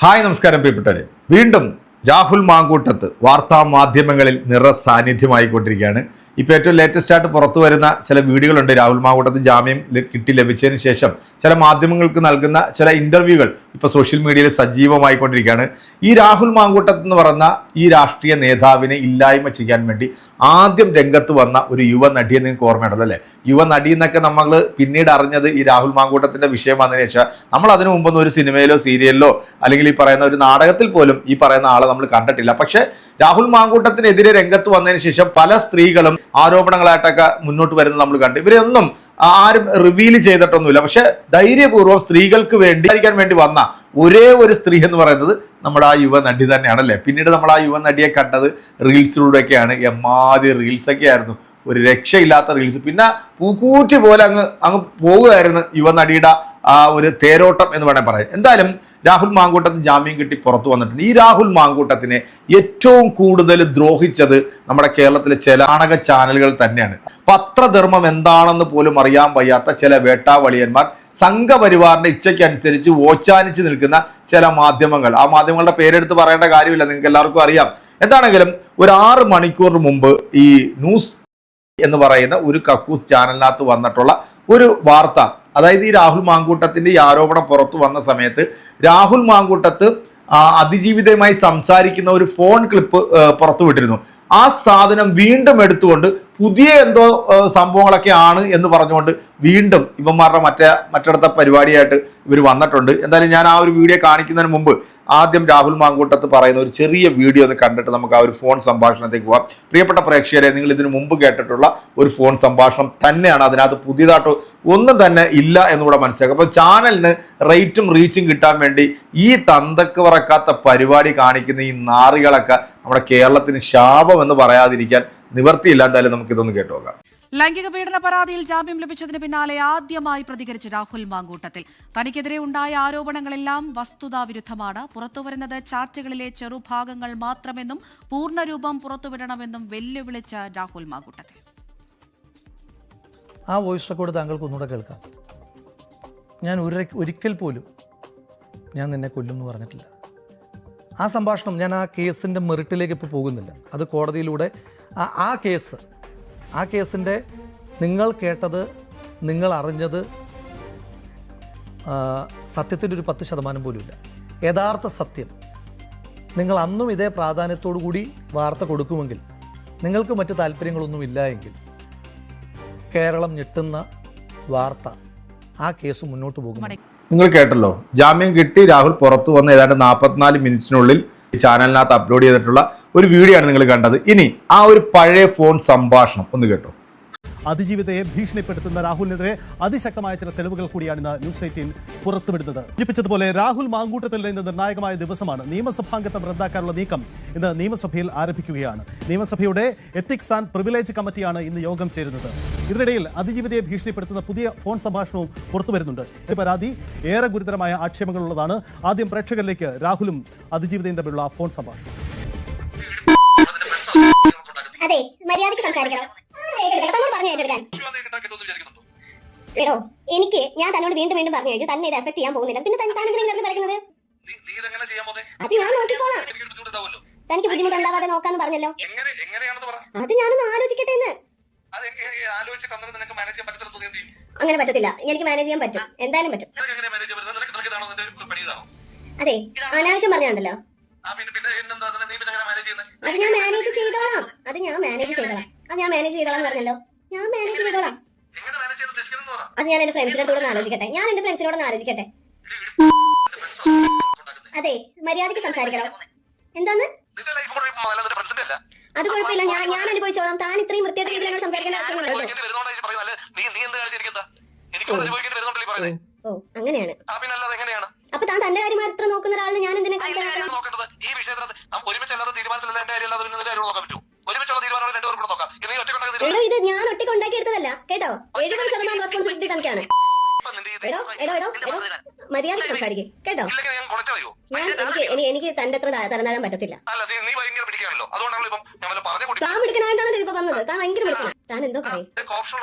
Hi നമസ്കാരം പ്രിയപ്പെട്ടവരെ. വീണ്ടും രാഹുൽ മാങ്കൂട്ടത്ത് വാർത്താ മാധ്യമങ്ങളിൽ നിറസാന്നിധ്യമായിക്കൊണ്ടിരിക്കുകയാണ്. ഇപ്പോൾ ഏറ്റവും ലേറ്റസ്റ്റ് ആയിട്ട് പുറത്തു വരുന്ന ചില വീഡിയോകളുണ്ട്. രാഹുൽ മാങ്കൂട്ടത്ത് ജാമ്യം കിട്ടി ലഭിച്ചതിന് ശേഷം ചില മാധ്യമങ്ങൾക്ക് നൽകുന്ന ചില ഇൻ്റർവ്യൂകൾ ഇപ്പോൾ സോഷ്യൽ മീഡിയയിൽ സജീവമായിക്കൊണ്ടിരിക്കുകയാണ്. ഈ രാഹുൽ മാങ്കൂട്ടത്ത് എന്ന് പറയുന്ന ഈ രാഷ്ട്രീയ നേതാവിനെ ഇല്ലായ്മ ചെയ്യാൻ വേണ്ടി ആദ്യം രംഗത്ത് വന്ന ഒരു യുവ നടിയെ നിങ്ങൾക്ക് ഓർമ്മയുണ്ടല്ലോ അല്ലേ? യുവ നടി എന്നൊക്കെ നമ്മൾ പിന്നീട് അറിഞ്ഞത് ഈ രാഹുൽ മാങ്കൂട്ടത്തിൻ്റെ വിഷയം വന്നതിന് ശേഷം നമ്മൾ അതിനു മുമ്പൊന്നും ഒരു സിനിമയിലോ സീരിയലിലോ അല്ലെങ്കിൽ ഈ പറയുന്ന ഒരു നാടകത്തിൽ പോലും ഈ പറയുന്ന ആളെ നമ്മൾ കണ്ടിട്ടില്ല. പക്ഷേ രാഹുൽ മാങ്കൂട്ടത്തിനെതിരെ രംഗത്ത് വന്നതിന് ശേഷം പല സ്ത്രീകളും ആരോപണങ്ങളായിട്ടൊക്കെ മുന്നോട്ട് വരുന്നത് നമ്മൾ കണ്ടു. ഇവരെയൊന്നും ആരും റിവീൽ ചെയ്തിട്ടൊന്നുമില്ല. പക്ഷെ ധൈര്യപൂർവ്വം സ്ത്രീകൾക്ക് വേണ്ടി വന്ന ഒരേ ഒരു സ്ത്രീ എന്ന് പറയുന്നത് നമ്മുടെ ആ യുവ നടി തന്നെയാണല്ലേ. പിന്നീട് നമ്മൾ ആ യുവ നടിയെ കണ്ടത് റീൽസിലൂടെയൊക്കെയാണ്. എമ്മാതി റീൽസൊക്കെ ആയിരുന്നു, ഒരു രക്ഷയില്ലാത്ത റീൽസ്. പിന്നെ പൂക്കൂറ്റി പോലെ അങ്ങ് പോകുമായിരുന്നു യുവ നടിയുടെ ആ ഒരു തേരോട്ടം എന്ന് വേണമെങ്കിൽ പറയാം. എന്തായാലും രാഹുൽ മാങ്കൂട്ടത്തിന് ജാമ്യം കിട്ടി പുറത്തു വന്നിട്ടുണ്ട്. ഈ രാഹുൽ മാങ്കൂട്ടത്തിനെ ഏറ്റവും കൂടുതൽ ദ്രോഹിച്ചത് നമ്മുടെ കേരളത്തിലെ ചില നാടക ചാനലുകൾ തന്നെയാണ്. പത്രധർമ്മം എന്താണെന്ന് പോലും അറിയാൻ വയ്യാത്ത ചില വേട്ടാവളിയന്മാർ, സംഘപരിവാറിന്റെ ഇച്ഛയ്ക്കനുസരിച്ച് ഓച്ചാനിച്ച് നിൽക്കുന്ന ചില മാധ്യമങ്ങൾ. ആ മാധ്യമങ്ങളുടെ പേരെടുത്ത് പറയേണ്ട കാര്യമില്ല, നിങ്ങൾക്ക് എല്ലാവർക്കും അറിയാം. എന്താണെങ്കിലും ഒരു 6 മണിക്കൂർ മുമ്പ് ഈ ന്യൂസ് എന്ന് പറയുന്ന ഒരു കക്കൂസ് ചാനലിനകത്ത് വന്നിട്ടുള്ള ഒരു വാർത്ത, അതായത് ഈ രാഹുൽ മാങ്കൂട്ടത്തിന്റെ ഈ ആരോപണം പുറത്തു വന്ന സമയത്ത് രാഹുൽ മാങ്കൂട്ടത്ത് അതിജീവിതയുമായി സംസാരിക്കുന്ന ഒരു ഫോൺ ക്ലിപ്പ് പുറത്തുവിട്ടിരുന്നു. ആ സാധനം വീണ്ടും എടുത്തുകൊണ്ട് പുതിയ എന്തോ സംഭവങ്ങളൊക്കെ ആണ് എന്ന് പറഞ്ഞുകൊണ്ട് വീണ്ടും ഇവന്മാരുടെ മറ്റടുത്ത പരിപാടിയായിട്ട് ഇവർ വന്നിട്ടുണ്ട്. എന്തായാലും ഞാൻ ആ ഒരു വീഡിയോ കാണിക്കുന്നതിന് മുമ്പ് ആദ്യം രാഹുൽ മാങ്കൂട്ടത്ത് പറയുന്ന ഒരു ചെറിയ വീഡിയോ ഒന്ന് കണ്ടിട്ട് നമുക്ക് ആ ഒരു ഫോൺ സംഭാഷണത്തേക്ക് പോകാം. പ്രിയപ്പെട്ട പ്രേക്ഷകരെ, നിങ്ങൾ ഇതിനു മുമ്പ് കേട്ടിട്ടുള്ള ഒരു ഫോൺ സംഭാഷണം തന്നെയാണ്. അതിനകത്ത് പുതിയതായിട്ട് ഒന്നും തന്നെ ഇല്ല എന്നുകൂടെ മനസ്സിലാക്കുക. അപ്പോൾ ചാനലിന് റേറ്റും റീച്ചും കിട്ടാൻ വേണ്ടി ഈ തന്തക്ക് പറക്കാത്ത പരിപാടി കാണിക്കുന്ന ഈ നാറികളൊക്കെ നമ്മുടെ കേരളത്തിന് ശാപം എന്ന് പറയാതിരിക്കാൻ നിവർത്തിയില്ല. എന്തായാലും നമുക്കിതൊന്ന് കേട്ടുപോകാം. ലൈംഗിക പീഡന പരാതിയിൽ ജാമ്യം ലഭിച്ചതിന് പിന്നാലെ ആദ്യമായി പ്രതികരിച്ച രാഹുൽ മാങ്കൂട്ടത്തിൽ തനിക്കെതിരെ ഉണ്ടായ ആരോപണങ്ങളെല്ലാം വസ്തുതാവിരുദ്ധമാണ്, പുറത്തുവരുന്നത് ചാറ്റുകളിലെ ചെറുഭാഗങ്ങൾ മാത്രമെന്നും പൂർണ്ണരൂപം പുറത്തുവിടണമെന്നും വെല്ലുവിളിച്ച രാഹുൽ മാങ്കൂട്ടത്തിൽ. ആ വോയിസ് റെക്കോർഡ് താങ്കൾക്ക് ഒന്നുകൂടെ കേൾക്കാം. ഞാൻ ഒരിക്കൽ പോലും ഞാൻ നിന്നെ കൊല്ലുമെന്ന് പറഞ്ഞിട്ടില്ല. ആ സംഭാഷണം, ഞാൻ ആ കേസിൻ്റെ മെറിറ്റിലേക്ക് ഇപ്പോൾ പോകുന്നില്ല. അത് കോടതിയിലൂടെ ആ കേസിൻ്റെ നിങ്ങൾ കേട്ടത്, നിങ്ങൾ അറിഞ്ഞത് സത്യത്തിൻ്റെ ഒരു 10% പോലും ഇല്ല. യഥാർത്ഥ സത്യം നിങ്ങൾ അന്നും ഇതേ പ്രാധാന്യത്തോടു കൂടി വാർത്ത കൊടുക്കുമെങ്കിൽ, നിങ്ങൾക്ക് മറ്റ് താല്പര്യങ്ങളൊന്നും ഇല്ല എങ്കിൽ, കേരളം ഞെട്ടുന്ന വാർത്ത ആ കേസ് മുന്നോട്ട് പോകും. നിങ്ങൾ കേട്ടല്ലോ, ജാമ്യം കിട്ടി രാഹുൽ പുറത്തു വന്ന് ഏതാണ്ട് 44 മിനിറ്റിനുള്ളിൽ ചാനലിനകത്ത് അപ്ലോഡ് ചെയ്തിട്ടുള്ള ഒരു വീഡിയോ ആണ് നിങ്ങൾ കണ്ടത്. ഇനി ആ ഒരു പഴയ ഫോൺ സംഭാഷണം ഒന്ന് കേട്ടോ. അതിജീവിതയെ ഭീഷണിപ്പെടുത്തുന്ന രാഹുലിനെതിരെ അതിശക്തമായ ചില തെളിവുകൾ കൂടിയാണ് ഇന്ന് ന്യൂസ് 18 പുറത്തുവിടുന്നത്. സൂചിപ്പിച്ചതുപോലെ രാഹുൽ മാങ്കൂട്ടത്തിൽ ഇന്ന് നിർണായകമായ ദിവസമാണ്. നിയമസഭാംഗത്വം റദ്ദാക്കാനുള്ള നീക്കം ഇന്ന് നിയമസഭയിൽ ആരംഭിക്കുകയാണ്. നിയമസഭയുടെ എത്തിക്സ് ആൻഡ് പ്രിവിലേജ് കമ്മിറ്റിയാണ് ഇന്ന് യോഗം ചേരുന്നത്. ഇതിനിടയിൽ അതിജീവിതയെ ഭീഷണിപ്പെടുത്തുന്ന പുതിയ ഫോൺ സംഭാഷണവും പുറത്തുവരുന്നുണ്ട്. ഈ പരാതി ഏറെ ഗുരുതരമായ ആക്ഷേപങ്ങളുള്ളതാണ്. ആദ്യം പ്രേക്ഷകരിലേക്ക് രാഹുലും അതിജീവിതയും തമ്മിലുള്ള ഫോൺ സംഭാഷണം. അതെ, മര്യാദയ്ക്ക് സംസാരിക്കണം. എടോ, ഞാൻ തന്നോട് വീണ്ടും പറഞ്ഞു കഴിഞ്ഞു, തന്നെ ഇത് എഫക്ട് ചെയ്യാൻ പോകുന്നില്ല. പിന്നെ താനെന്തിനാണ് പറയുന്നത്? അത് ഞാൻ നോക്കിക്കോളാം. തനിക്ക് ബുദ്ധിമുട്ടുണ്ടാവാതെ നോക്കാന്ന് പറഞ്ഞല്ലോ. അത് ഞാനൊന്ന് ആലോചിക്കട്ടെ എന്ന്. അങ്ങനെ പറ്റത്തില്ല, എനിക്ക് മാനേജ് ചെയ്യാൻ പറ്റും, എന്തായാലും പറ്റും. അതെ, അനാവശ്യം പറഞ്ഞാണ്ടല്ലോ. അത് ഞാൻ മാനേജ് ചെയ്തോളാം. ഞാൻ മാനേജ് ചെയ്തോളാം പറഞ്ഞല്ലോ. ഞാൻ മാനേജ് ചെയ്തോളാം. അത് ഞാൻ എന്റെ ഫ്രണ്ട്സിനോടൊന്ന് ആലോചിക്കട്ടെ. അതെ, മര്യാദയ്ക്ക് സംസാരിക്കണം. എന്താന്ന്? അത് കുഴപ്പമില്ല, ഞാൻ അനുഭവിച്ചോളാം. താൻ ഇത്രയും വൃത്തിയായിട്ട് രീതിയിലാണ് സംസാരിക്കേണ്ട ആവശ്യമുണ്ടോ? ഓ, അങ്ങനെയാണ്. അപ്പൊ താൻ തന്റെ കാര്യം മാത്രം നോക്കുന്ന ഒരാളിന് ഞാൻ എന്തിനാ? എടോ, ഇത് ഞാൻ ഒറ്റയ്ക്ക് ഉണ്ടാക്കിയെടുത്തതല്ല കേട്ടോ. 70% റെസ്പോൺസിബിലിറ്റി തനിക്കാണ്. എടോ, മര്യാദ സംസാരിക്കും കേട്ടോ. എനിക്ക് തന്റെ അത്ര തരംതാഴാൻ പറ്റത്തില്ല. താൻ പിടിക്കാനായിട്ടാണ് ഇപ്പൊ വന്നത്. താൻ ഭയങ്കര പിടിക്കണം. താൻ എന്തോ പറയും?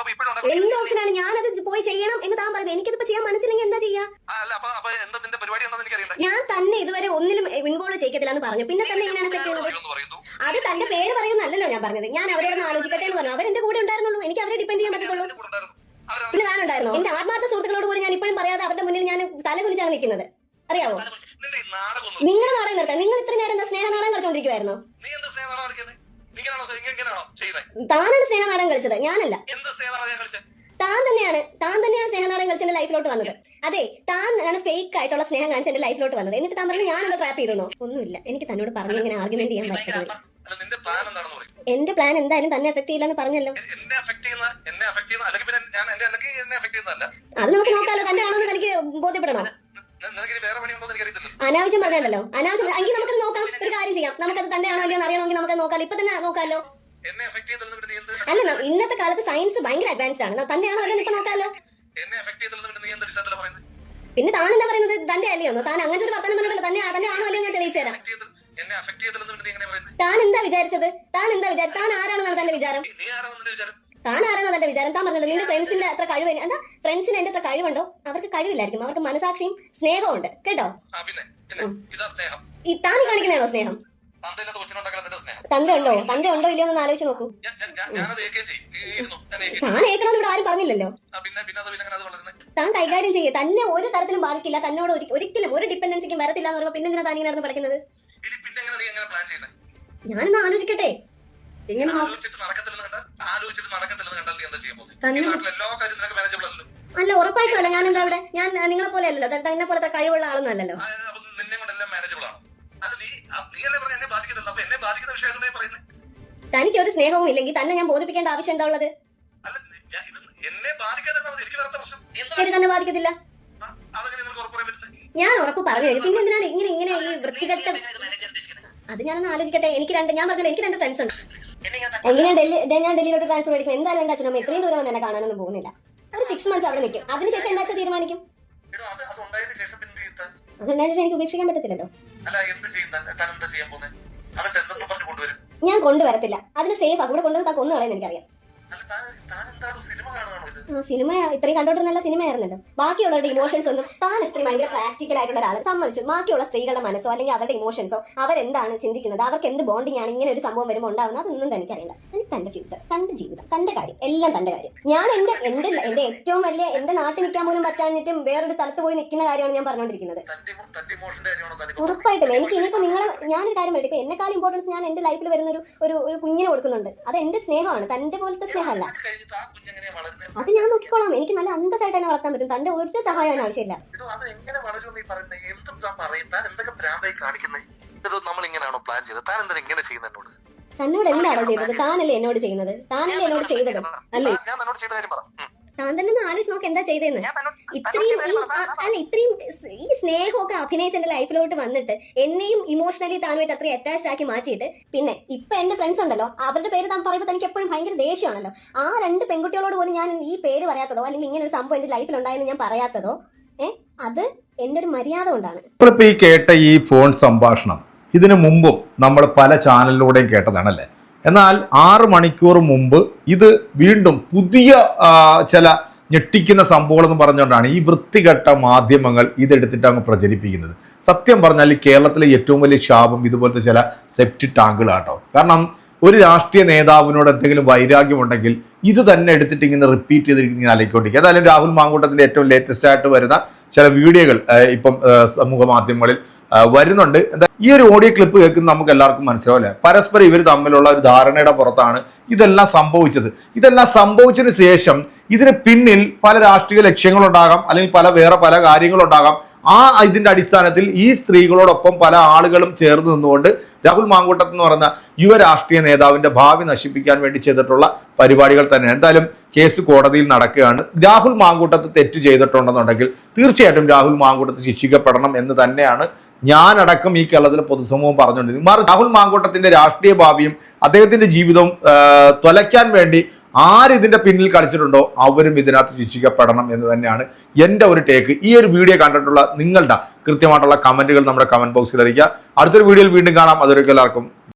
എന്ത് ഓപ്ഷനാണ്? ഞാനത് പോയി ചെയ്യണം എന്ന് താൻ പറയുന്നത്. എനിക്കിതിപ്പോ ചെയ്യാൻ മനസ്സിലെങ്കിൽ എന്താ ചെയ്യാ? ഞാൻ തന്നെ ഇതുവരെ ഒന്നിലും ഇൻവോൾവ് ചെയ്യത്തില്ല എന്ന് പറഞ്ഞു. പിന്നെ തന്നെ എങ്ങനെയാണ് എഫക്ട് ചെയ്യുന്നത്? അത് തന്റെ പേര് പറയുന്നല്ലോ ഞാൻ പറഞ്ഞത്. ഞാൻ അവരോടൊന്ന് ആലോചിക്കട്ടെ എന്ന് പറഞ്ഞു. അവരെന്റെ കൂടെ ഉണ്ടായിരുന്നുള്ളൂ. എനിക്ക് അവരെ ഡിപ്പെൻഡ് ചെയ്യാൻ പറ്റത്തുള്ളൂ. പിന്നെ താനുണ്ടായിരുന്നോ? എന്റെ ആത്മാർത്ഥ സുഹൃത്തുക്കളോട് പോലും ഞാൻ ഇപ്പോഴും പറയാതെ അവരുടെ മുന്നിൽ ഞാൻ തല കുനിച്ചാണ് നിൽക്കുന്നത്. അറിയാവോ? നിങ്ങൾ നാടകം നിർത്താൻ. നിങ്ങൾ ഇത്ര നേരം എന്താ സ്നേഹ നാടകം കളിച്ചോണ്ടിരിക്കുവായിരുന്നോ? താനാണ് സ്നേഹ നാടകം കളിച്ചത്, ഞാനല്ല. താൻ തന്നെയാണ് സ്നേഹനാടകം കളിച്ച് എന്റെ ലൈഫിലോട്ട് വന്നത്. അതെ, താൻ ആണ് ഫേക്ക് ആയിട്ടുള്ള സ്നേഹം കാണിച്ച് എന്റെ ലൈഫിലോട്ട് വന്നത്. എന്നിട്ട് താൻ പറഞ്ഞു ഞാൻ എന്നെ ട്രാപ്പ് ചെയ്തോ? ഒന്നുമില്ല. എനിക്ക് തന്നോട് പറഞ്ഞു ഇങ്ങനെ ആർഗ്യുമെന്റ് ചെയ്യാൻ പറ്റുന്നത്. എന്റെ പ്ലാൻ എന്തായാലും തന്നെ എഫക്ട് ചെയ്യില്ലെന്ന് പറഞ്ഞല്ലോ. അത് നമുക്ക് നോക്കാലോ. തന്റെ ആണോ എന്ന് എനിക്ക് ബോധ്യപ്പെടണോ? അനാവശ്യം പറഞ്ഞല്ലോ. അനാവശ്യം എങ്കിൽ നമുക്കത് നോക്കാം. ഒരു കാര്യം ചെയ്യാം, നമുക്കത് തന്റെ ആണോ അല്ലയോ അറിയണമെങ്കിൽ നമുക്ക് നോക്കാം. ഇപ്പൊ തന്നെ നോക്കാമല്ലോ. അല്ല, ഇന്നത്തെ കാലത്ത് സയൻസ് ഭയങ്കര അഡ്വാൻസ്ഡ് ആണ്. തന്നെയാണോ അല്ലെന്ന് ഇപ്പൊ നോക്കാമല്ലോ. പിന്നെ താൻ എന്താ പറയുന്നത്? തന്റെ അല്ലയോ? താൻ അങ്ങനത്തെ ഒരു വർത്തമാനം പറഞ്ഞല്ലോ. തന്നെ ആണോ അല്ലയോ ഞാൻ തെളിയിച്ചു തരാം. താൻ എന്താ വിചാരിച്ചത്? താൻ ആരാണെന്നാണ് തന്റെ വിചാരം? താൻ ആരാണെന്ന് തന്റെ വിചാരം? താൻ പറഞ്ഞല്ലോ നിന്റെ ഫ്രണ്ട്സിന്റെ അത്ര കഴിവ്. എന്താ ഫ്രണ്ട്സിന് എന്റെ അത്ര കഴിവുണ്ടോ? അവർക്ക് കഴിവില്ലായിരിക്കും. അവർക്ക് മനസാക്ഷിയും സ്നേഹവും ഉണ്ട് കേട്ടോ. താൻ കാണിക്കുന്നതാണോ സ്നേഹം? തന്റെ ഉണ്ടോ ഇല്ലയോ എന്ന് ആലോചിച്ച് നോക്കൂ. താൻ ഏക്കണമെന്ന് ഇവിടെ ആരും പറഞ്ഞില്ലല്ലോ. താൻ കൈകാര്യം ചെയ്യേ. തന്നെ ഒരു തരത്തിലും ബാധിക്കില്ല. തന്നോട് ഒരിക്കലും ഒരു ഡിപ്പെൻഡൻസിക്കും വരത്തില്ല എന്ന് പറയുമ്പോൾ പിന്നെ എന്തിനാ താൻ ഇങ്ങനെ നടന്ന് പഠിക്കുന്നത്? ഞാനൊന്ന് ആലോചിക്കട്ടെ. എങ്ങനെ അല്ല, ഉറപ്പായിട്ടും അല്ല. ഞാൻ എന്താ ഇവിടെ? ഞാൻ നിങ്ങളെ പോലെ അല്ലല്ലോ. തന്നെ പോലത്തെ കഴിവുള്ള ആളൊന്നും അല്ലല്ലോ. തനിക്ക് ഒരു സ്നേഹവും ഇല്ലെങ്കിൽ തന്നെ ഞാൻ ബോധിപ്പിക്കേണ്ട ആവശ്യം എന്താ ഉള്ളത്? ശരി, തന്നെ ബാധിക്കത്തില്ല. ഞാൻ ഉറപ്പ് പറഞ്ഞു കഴിഞ്ഞു. പിന്നെ എന്തിനാണ് ഇങ്ങനെ ഈ വൃത്തികെട്ട? അത് ഞാനൊന്ന് ആലോചിക്കട്ടെ. ഞാൻ പറഞ്ഞല്ലോ എനിക്ക് 2 ഫ്രണ്ട്സ് ഉണ്ട്. ഞാൻ ഡൽഹിയിലോട്ട് ട്രാൻസ്ഫർ മേടിക്കും. എന്തായാലും എന്റെ അച്ഛനമ്മ ഇത്രയും ദൂരം വന്ന് എന്നെ കാണാനൊന്നും പോകുന്നില്ല. ഒരു 6 months അവിടെ നിൽക്കും. അതിനുശേഷം എന്താ തീരുമാനിക്കും? അതുണ്ടായ ശേഷം എനിക്ക് ഉപേക്ഷിക്കാൻ പറ്റത്തില്ലല്ലോ. ഞാൻ കൊണ്ടുവരത്തില്ല. അതിന് സേഫ് കൂടെ കൊണ്ടുവന്ന് കൊന്നു കളയുന്ന എനിക്കറിയാം. സിനിമ ഇത്രയും കണ്ടോണ്ടിരുന്നല്ല സിനിമയായിരുന്നല്ലോ. ബാക്കിയുള്ളവരുടെ ഇമോഷൻസ് ഒന്നും താൻ ഇത്രയും ഭയങ്കര പ്രാക്ടിക്കൽ ആയിട്ടുള്ള ഒരാൾ സമ്മതിച്ചു. ബാക്കിയുള്ള സ്ത്രീകളുടെ മനസ്സോ അല്ലെങ്കിൽ അവരുടെ ഇമോഷൻസോ അവരെന്താണ് ചിന്തിക്കുന്നത്, അവർക്ക് എന്ത് ബോണ്ടിങ് ആണ് ഇങ്ങനെ ഒരു സംഭവം വരുമ്പോൾ ഉണ്ടാവുന്നത്, അതൊന്നും തനിക്കറിയില്ല. എനിക്ക് തന്റെ ഫ്യൂച്ചർ, തന്റെ ജീവിതം, തന്റെ കാര്യം, എല്ലാം തന്റെ കാര്യം. ഞാൻ എന്റെ ഏറ്റവും വലിയ എന്റെ നാട്ടിൽ നിൽക്കാൻ പോലും പറ്റാഞ്ഞിട്ടും വേറൊരു സ്ഥലത്ത് പോയി നിൽക്കുന്ന കാര്യമാണ് ഞാൻ പറഞ്ഞുകൊണ്ടിരിക്കുന്നത്. ഉറപ്പായിട്ടും എനിക്ക് ഇനിയിപ്പോ ഞാനൊരു കാര്യം പറയട്ടെ. ഇപ്പൊ എന്നെക്കാളും ഇമ്പോർട്ടൻസ് ഞാൻ എന്റെ ലൈഫിൽ വരുന്ന ഒരു കുഞ്ഞിനെ കൊടുക്കുന്നുണ്ട്. അത് എന്റെ സ്നേഹമാണ്, തന്റെ പോലത്തെ സ്നേഹമല്ല. അത് ഞാൻ നോക്കിക്കോളാം. എനിക്ക് നല്ല അന്തസ്സായിട്ട് തന്നെ വളർത്താൻ പറ്റും. തന്റെ ഒരു സഹായം ആവശ്യമില്ല. തന്നോട് എന്താണോ ചെയ്തത്? താനല്ലേ എന്നോട് ചെയ്യുന്നത്? താനല്ലേ എന്നോട് ചെയ്തത് അല്ലേ? താൻ തന്നെ ആലോചിച്ച് നോക്ക് എന്താ ചെയ്തതെന്ന്. ഇത്രയും ഈ സ്നേഹമൊക്കെ അഭിനയിച്ച് എന്റെ ലൈഫിലോട്ട് വന്നിട്ട് എന്നെയും ഇമോഷണലി താനുമായിട്ട് അത്രയും അറ്റാച്ച്ഡ് ആക്കി മാറ്റിയിട്ട് പിന്നെ ഇപ്പൊ എന്റെ ഫ്രണ്ട്സ് ഉണ്ടല്ലോ, അവരുടെ പേര് താൻ പറയുമ്പോൾ തനിക്ക് എപ്പോഴും ഭയങ്കര ദേഷ്യമാണല്ലോ. ആ 2 പെൺകുട്ടികളോട് പോലും ഞാൻ ഈ പേര് പറയാത്തതോ അല്ലെങ്കിൽ ഇങ്ങനെ ഒരു സംഭവം എന്റെ ലൈഫിൽ ഉണ്ടായെന്ന് ഞാൻ പറയാത്തതോ അത് എന്റെ ഒരു മര്യാദ കൊണ്ടാണ്. ഇപ്പൊ ഈ കേട്ട ഈ ഫോൺ സംഭാഷണം ഇതിനു മുമ്പും നമ്മൾ പല ചാനലിലൂടെയും കേട്ടതാണല്ലേ. എന്നാൽ 6 മണിക്കൂർ മുമ്പ് ഇത് വീണ്ടും പുതിയ ചില ഞെട്ടിക്കുന്ന സംഭവങ്ങളെന്ന് പറഞ്ഞുകൊണ്ടാണ് ഈ വൃത്തികെട്ട മാധ്യമങ്ങൾ ഇതെടുത്തിട്ട് അങ്ങ് പ്രചരിപ്പിക്കുന്നത്. സത്യം പറഞ്ഞാൽ ഈ കേരളത്തിലെ ഏറ്റവും വലിയ ശാപം ഇതുപോലത്തെ ചില സെപ്റ്റി ടാങ്കുകളാട്ടോ. കാരണം ഒരു രാഷ്ട്രീയ നേതാവിനോട് എന്തെങ്കിലും വൈരാഗ്യമുണ്ടെങ്കിൽ ഇത് തന്നെ എടുത്തിട്ട് ഇങ്ങനെ റിപ്പീറ്റ് ചെയ്തിങ്ങനെ അലക്കൊണ്ടിരിക്കുക. ഏതായാലും രാഹുൽ മാങ്കൂട്ടത്തിൻ്റെ ഏറ്റവും ലേറ്റസ്റ്റ് ആയിട്ട് വരുന്ന ചില വീഡിയോകൾ ഇപ്പം സമൂഹ മാധ്യമങ്ങളിൽ വരുന്നുണ്ട്. ഈ ഒരു ഓഡിയോ ക്ലിപ്പ് കേൾക്കുന്ന നമുക്ക് എല്ലാവർക്കും മനസ്സിലാവില്ലേ, പരസ്പരം ഇവർ തമ്മിലുള്ള ഒരു ധാരണയുടെ പുറത്താണ് ഇതെല്ലാം സംഭവിച്ചത്. ഇതെല്ലാം സംഭവിച്ചതിന് ശേഷം ഇതിന് പിന്നിൽ പല രാഷ്ട്രീയ ലക്ഷ്യങ്ങളുണ്ടാകാം, അല്ലെങ്കിൽ പല കാര്യങ്ങളുണ്ടാകാം. ഇതിന്റെ അടിസ്ഥാനത്തിൽ ഈ സ്ത്രീകളോടൊപ്പം പല ആളുകളും ചേർന്ന് നിന്നുകൊണ്ട് രാഹുൽ മാങ്കൂട്ടത്ത് എന്ന് പറയുന്ന യുവ രാഷ്ട്രീയ നേതാവിന്റെ ഭാവി നശിപ്പിക്കാൻ വേണ്ടി ചെയ്തിട്ടുള്ള പരിപാടികൾ തന്നെയാണ്. എന്തായാലും കേസ് കോടതിയിൽ നടക്കുകയാണ്. രാഹുൽ മാങ്കൂട്ടത്ത് തെറ്റ് ചെയ്തിട്ടുണ്ടെന്നുണ്ടെങ്കിൽ തീർച്ചയായിട്ടും രാഹുൽ മാങ്കൂട്ടത്ത് ശിക്ഷിക്കപ്പെടണം എന്ന് തന്നെയാണ് ഞാനടക്കം ഈ കേരളത്തിലെ പൊതുസമൂഹം പറഞ്ഞുകൊണ്ടിരിക്കുന്നത്. രാഹുൽ മാങ്കൂട്ടത്തിന്റെ രാഷ്ട്രീയ ഭാവിയും അദ്ദേഹത്തിന്റെ ജീവിതവും തൊലയ്ക്കാൻ വേണ്ടി ആരിതിന്റെ പിന്നിൽ കളിച്ചിട്ടുണ്ടോ അവരും ഇതിനകത്ത് ശിക്ഷിക്കപ്പെടണം എന്ന് തന്നെയാണ് എൻ്റെ ഒരു ടേക്ക്. ഈ ഒരു വീഡിയോ കണ്ടിട്ടുള്ള നിങ്ങളുടെ കൃത്യമായിട്ടുള്ള കമന്റുകൾ നമ്മുടെ കമന്റ് ബോക്സിൽ അറിയിക്കുക. അടുത്തൊരു വീഡിയോയിൽ വീണ്ടും കാണാം. അതുവരെയ്ക്കും എല്ലാവർക്കും